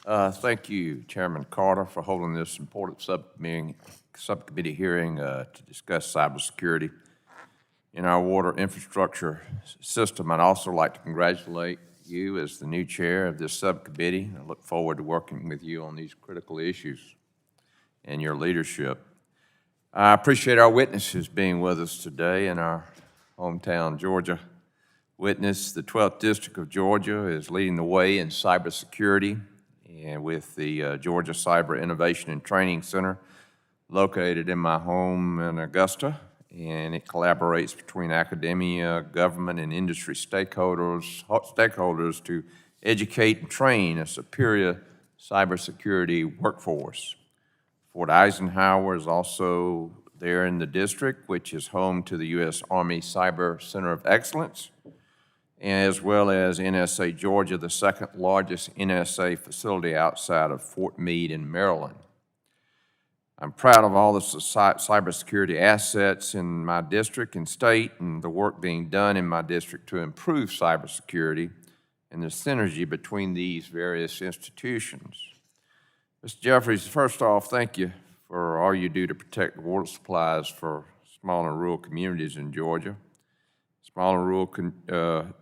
Thank you, Chairman Carter, for holding this important subcommittee hearing to discuss cybersecurity in our water infrastructure system. I'd also like to congratulate you as the new chair of this subcommittee. I look forward to working with you on these critical issues and your leadership. I appreciate our witnesses being with us today in our hometown, Georgia. Witness, the 12th District of Georgia is leading the way in cybersecurity, and with the Georgia Cyber Innovation and Training Center located in my home in Augusta, and it collaborates between academia, government, and industry stakeholders to educate and train a superior cybersecurity workforce. Fort Eisenhower is also there in the district, which is home to the U.S. Army Cyber Center of Excellence, as well as NSA Georgia, the second largest NSA facility outside of Fort Meade in Maryland. I'm proud of all the cybersecurity assets in my district and state and the work being done in my district to improve cybersecurity and the synergy between these various institutions. Mr. Jeffries, first off, thank you for all you do to protect water supplies for small and rural communities in Georgia. Small and rural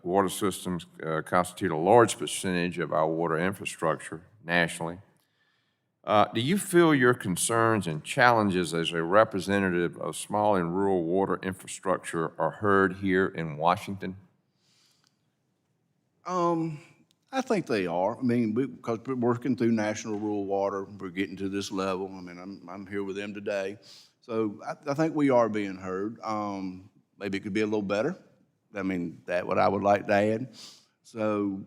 water systems constitute a large percentage of our water infrastructure nationally. Do you feel your concerns and challenges as a representative of small and rural water infrastructure are heard here in Washington? I think they are. I mean, because we're working through National Rural Water, we're getting to this level. I mean, I'm here with them today. So I think we are being heard. Maybe it could be a little better. I mean, that's what I would like to add. So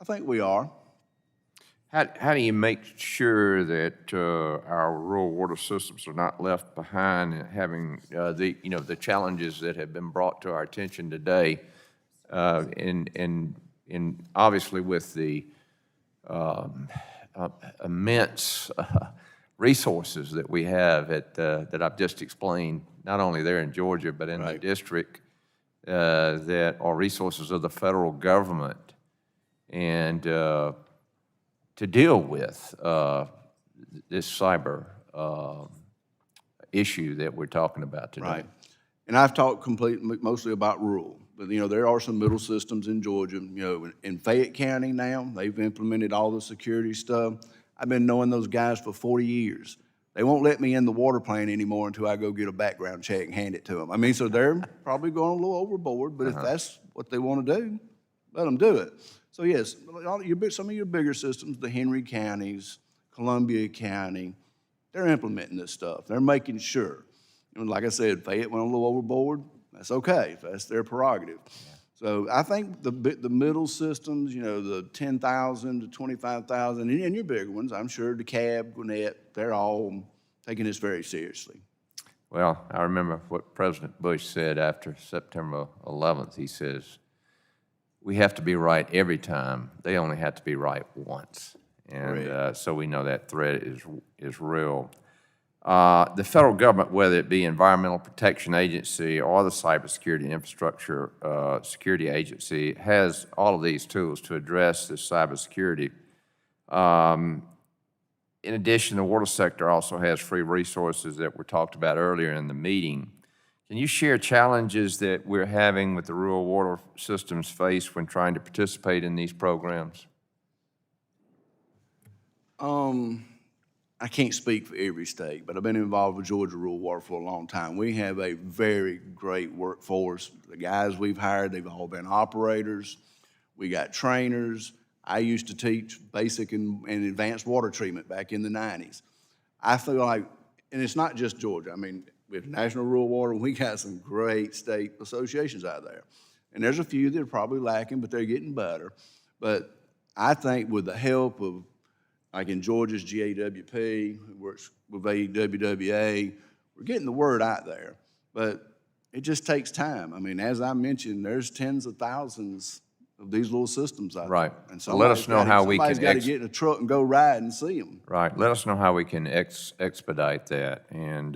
I think we are. How do you make sure that our rural water systems are not left behind and having the challenges that have been brought to our attention today, and obviously with the immense resources that we have that I've just explained, not only there in Georgia but in the district, that are resources of the federal government, and to deal with this cyber issue that we're talking about today. Right. And I've talked mostly about rural, but there are some middle systems in Georgia. In Fayette County now, they've implemented all the security stuff. I've been knowing those guys for 40 years. They won't let me in the water plant anymore until I go get a background check and hand it to them. I mean, so they're probably going a little overboard, but if that's what they want to do, let them do it. So yes, some of your bigger systems, the Henry counties, Columbia County, they're implementing this stuff. They're making sure. Like I said, Fayette went a little overboard. That's okay. That's their prerogative. Yeah. So I think the middle systems, the 10,000 to 25,000, and your bigger ones, I'm sure DeKalb, Gwinnett, they're all taking this very seriously. Well, I remember what President Bush said after September 11th. He says, we have to be right every time. They only have to be right once. And so we know that threat is real. The federal government, whether it be Environmental Protection Agency or the Cybersecurity Infrastructure Security Agency, has all of these tools to address this cybersecurity. In addition, the water sector also has free resources that were talked about earlier in the meeting. Can you share challenges that we're having with the rural water systems faced when trying to participate in these programs? I can't speak for every state, but I've been involved with Georgia Rural Water for a long time. We have a very great workforce. The guys we've hired, they've all been operators. We got trainers. I used to teach basic and advanced water treatment back in the 90s. I feel like, and it's not just Georgia. I mean, with National Rural Water, we got some great state associations out there. And there's a few that are probably lacking, but they're getting better. But I think with the help of, like in Georgia's GAWP, who works with AWWA, we're getting the word out there. But it just takes time. I mean, as I mentioned, there's tens of thousands of these little systems out there. And so let us know how we can. Somebody's got to get in a truck and go ride and see them. Right. Let us know how we can expedite that. And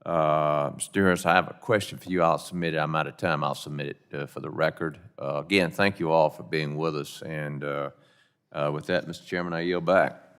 Mr. Harris, I have a question for you. I'll submit it. I'm out of time. I'll submit it for the record. Again, thank you all for being with us. And With that, Mr. Chairman, I yield back.